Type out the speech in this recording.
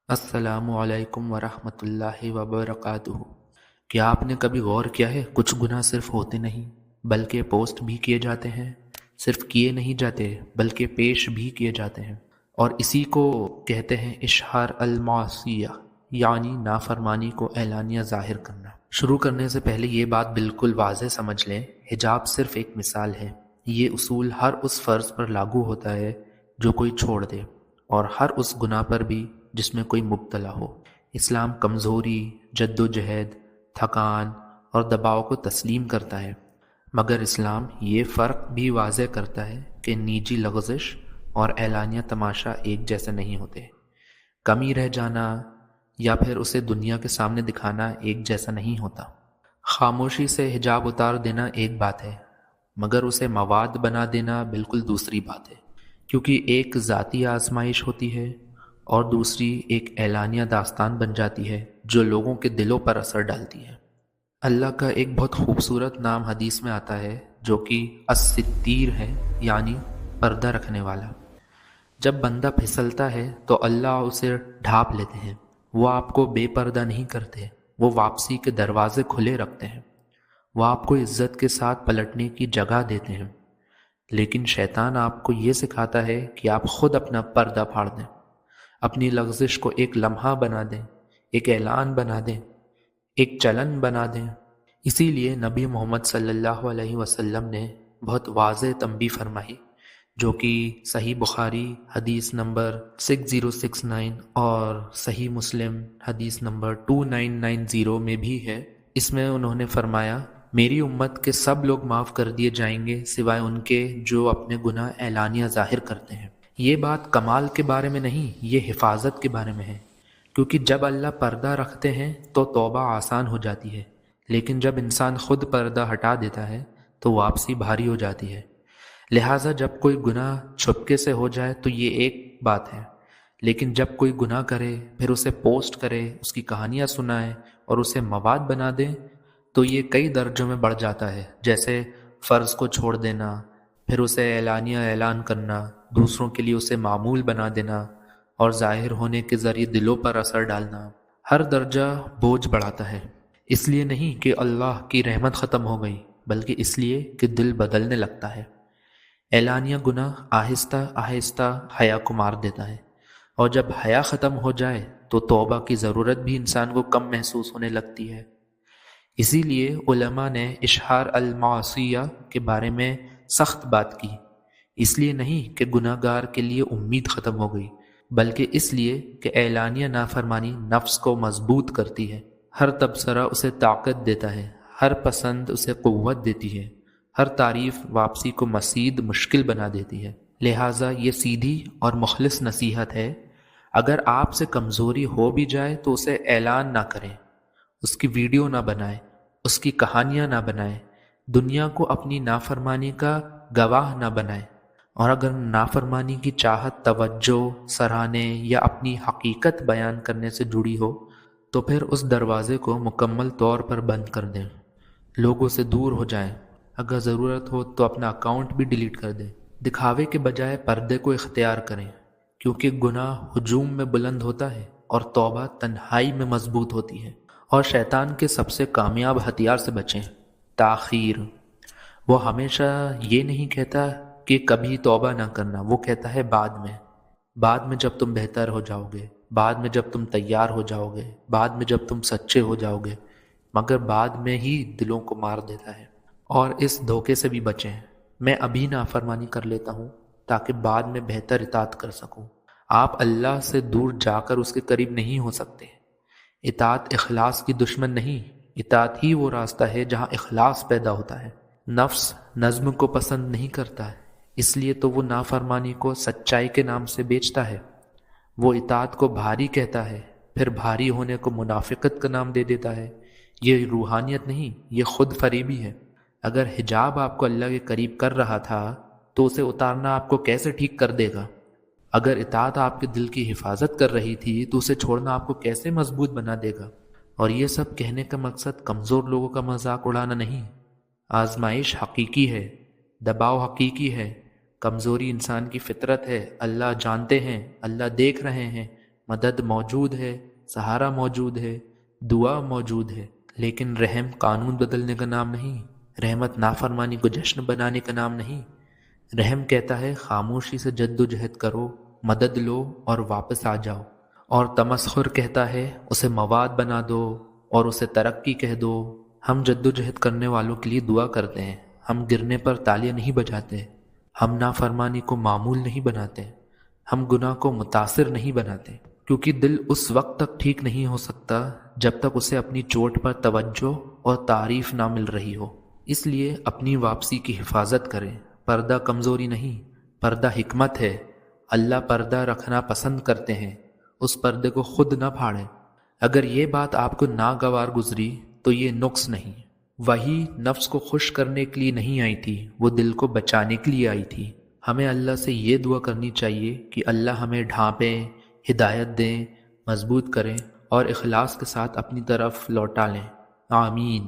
अस्सलामु अलैकुम वरहमतुल्लाहि वबरकातुहू। क्या आपने कभी गौर किया है, कुछ गुनाह सिर्फ होते नहीं बल्कि पोस्ट भी किए जाते हैं। सिर्फ किए नहीं जाते बल्कि पेश भी किए जाते हैं। और इसी को कहते हैं इशहार अल मासिया, यानी नाफरमानी को एलानिया जाहिर करना। शुरू करने से पहले ये बात बिल्कुल वाज़ेह समझ लें, हिजाब सिर्फ एक मिसाल है। ये उसूल हर उस फ़र्ज़ पर लागू होता है जो कोई छोड़ दे, और हर उस गुनाह पर भी जिसमें कोई मुब्तला हो। इस्लाम कमज़ोरी, जद्दोजहद, थकान और दबाव को तस्लीम करता है, मगर इस्लाम ये फ़र्क भी वाज़ेह करता है कि निजी लग़ज़िश और एलानिया तमाशा एक जैसे नहीं होते। कमी रह जाना या फिर उसे दुनिया के सामने दिखाना एक जैसा नहीं होता। खामोशी से हिजाब उतार देना एक बात है, मगर उसे मवाद बना देना बिल्कुल दूसरी बात है। क्योंकि एक ज़ाती आजमाइश होती है और दूसरी एक एलानिया दास्तान बन जाती है जो लोगों के दिलों पर असर डालती है। अल्लाह का एक बहुत खूबसूरत नाम हदीस में आता है जो कि अस्सित्तीर है, यानी पर्दा रखने वाला। जब बंदा फिसलता है तो अल्लाह उसे ढांप लेते हैं। वो आपको बेपर्दा नहीं करते, वो वापसी के दरवाजे खुले रखते हैं। वो आपको इज्जत के साथ पलटने की जगह देते हैं। लेकिन शैतान आपको ये सिखाता है कि आप खुद अपना पर्दा फाड़ दें, अपनी लग़ज़िश को एक लम्हा बना दें, एक ऐलान बना दें, एक चलन बना दें। इसीलिए नबी मोहम्मद सल्लल्लाहु अलैहि वसल्लम ने बहुत वाज़ेह तंबीह फरमाई, जो कि सही बुखारी हदीस नंबर 6069 और सही मुस्लिम हदीस नंबर 2990 में भी है। इसमें उन्होंने फरमाया, मेरी उम्मत के सब लोग माफ़ कर दिए जाएंगे सिवाय उनके जो अपने गुनाह एलानिया ज़ाहिर करते हैं। ये बात कमाल के बारे में नहीं, ये हिफाजत के बारे में है। क्योंकि जब अल्लाह पर्दा रखते हैं तो तौबा आसान हो जाती है, लेकिन जब इंसान खुद पर्दा हटा देता है तो वापसी भारी हो जाती है। लिहाजा जब कोई गुनाह छुपके से हो जाए तो ये एक बात है, लेकिन जब कोई गुनाह करे फिर उसे पोस्ट करे, उसकी कहानियाँ सुनाए और उसे मवाद बना दे, तो ये कई दर्जों में बढ़ जाता है। जैसे फ़र्ज़ को छोड़ देना, फिर उसे एलानिया ऐलान करना, दूसरों के लिए उसे मामूल बना देना और ज़ाहिर होने के ज़रिए दिलों पर असर डालना। हर दर्जा बोझ बढ़ाता है। इसलिए नहीं कि अल्लाह की रहमत ख़त्म हो गई, बल्कि इसलिए कि दिल बदलने लगता है। एलानिया गुनाह आहिस्ता आहिस्ता हया को मार देता है, और जब हया ख़त्म हो जाए तो तौबा की ज़रूरत भी इंसान को कम महसूस होने लगती है। इसीलिए उलमा ने इशहार अल मासिया के बारे में सख्त बात की। इसलिए नहीं कि गुनाहगार के लिए उम्मीद ख़त्म हो गई, बल्कि इसलिए कि एलानिया नाफरमानी नफ्स को मजबूत करती है। हर तबसरा उसे ताकत देता है, हर पसंद उसे क़ुव्वत देती है, हर तारीफ़ वापसी को मज़ीद मुश्किल बना देती है। लिहाजा ये सीधी और मुखलिस नसीहत है, अगर आपसे कमज़ोरी हो भी जाए तो उसे ऐलान ना करें, उसकी वीडियो ना बनाएं, उसकी कहानियाँ ना बनाएं, दुनिया को अपनी नाफरमानी का गवाह ना बनाएं। और अगर नाफरमानी की चाहत तवज्जो, सराहने या अपनी हकीकत बयान करने से जुड़ी हो तो फिर उस दरवाज़े को मुकम्मल तौर पर बंद कर दें, लोगों से दूर हो जाएं। अगर ज़रूरत हो तो अपना अकाउंट भी डिलीट कर दें। दिखावे के बजाय पर्दे को इख्तियार करें, क्योंकि गुनाह हुजूम में बुलंद होता है और तौबा तन्हाई में मजबूत होती है। और शैतान के सबसे कामयाब हथियार से बचें, ताख़ीर। वो हमेशा ये नहीं कहता कि कभी तौबा ना करना, वो कहता है बाद में। बाद में जब तुम बेहतर हो जाओगे, बाद में जब तुम तैयार हो जाओगे, बाद में जब तुम सच्चे हो जाओगे, मगर बाद में ही दिलों को मार देता है। और इस धोखे से भी बचें, मैं अभी नाफरमानी कर लेता हूँ ताकि बाद में बेहतर इताअत कर सकूँ। आप अल्लाह से दूर जाकर उसके करीब नहीं हो सकते। इताअत इखलास की दुश्मन नहीं, इताअत ही वो रास्ता है जहाँ इखलास पैदा होता है। नफ्स नज़्म को पसंद नहीं करता है, इसलिए तो वो नाफरमानी को सच्चाई के नाम से बेचता है। वो इताअत को भारी कहता है, फिर भारी होने को मुनाफिकत का नाम दे देता है। ये रूहानियत नहीं, ये खुद फरीबी है। अगर हिजाब आपको अल्लाह के करीब कर रहा था तो उसे उतारना आपको कैसे ठीक कर देगा? अगर इताअत आपके दिल की हिफाजत कर रही थी तो उसे छोड़ना आपको कैसे मजबूत बना देगा? और ये सब कहने का मकसद कमज़ोर लोगों का मजाक उड़ाना नहीं। आजमाइश हकीकी है, दबाव हकीकी है, कमज़ोरी इंसान की फितरत है। अल्लाह जानते हैं, अल्लाह देख रहे हैं, مدد موجود ہے، سہارا موجود ہے، دعا موجود ہے، لیکن رحم قانون بدلنے کا نام نہیں، رحمت نافرمانی کو جشن بنانے کا نام نہیں۔ رحم کہتا ہے خاموشی سے جد و جہد کرو، مدد لو اور واپس آ جاؤ، اور تمسخر کہتا ہے اسے مواد بنا دو اور اسے ترقی کہہ دو۔ ہم جد و جہد کرنے والوں کے لیے دعا کرتے ہیں، ہم گرنے پر تالیاں نہیں بجاتے، ہم نافرمانی کو معمول نہیں بناتے، ہم گناہ کو متاثر نہیں بناتے، کیونکہ دل اس وقت تک ٹھیک نہیں ہو سکتا جب تک اسے اپنی چوٹ پر توجہ اور تعریف نہ مل رہی ہو۔ اس لیے اپنی واپسی کی حفاظت کریں۔ پردہ کمزوری نہیں، پردہ حکمت ہے۔ اللہ پردہ رکھنا پسند کرتے ہیں، اس پردے کو خود نہ پھاڑیں۔ اگر یہ بات آپ کو ناگوار گزری تو یہ نقص نہیں، وہی نفس کو خوش کرنے کے لیے نہیں آئی تھی، وہ دل کو بچانے کے لیے آئی تھی۔ ہمیں اللہ سے یہ دعا کرنی چاہیے کہ اللہ ہمیں ڈھانپیں، ہدایت دیں، مضبوط کریں اور اخلاص کے ساتھ اپنی طرف لوٹا لیں۔ آمین۔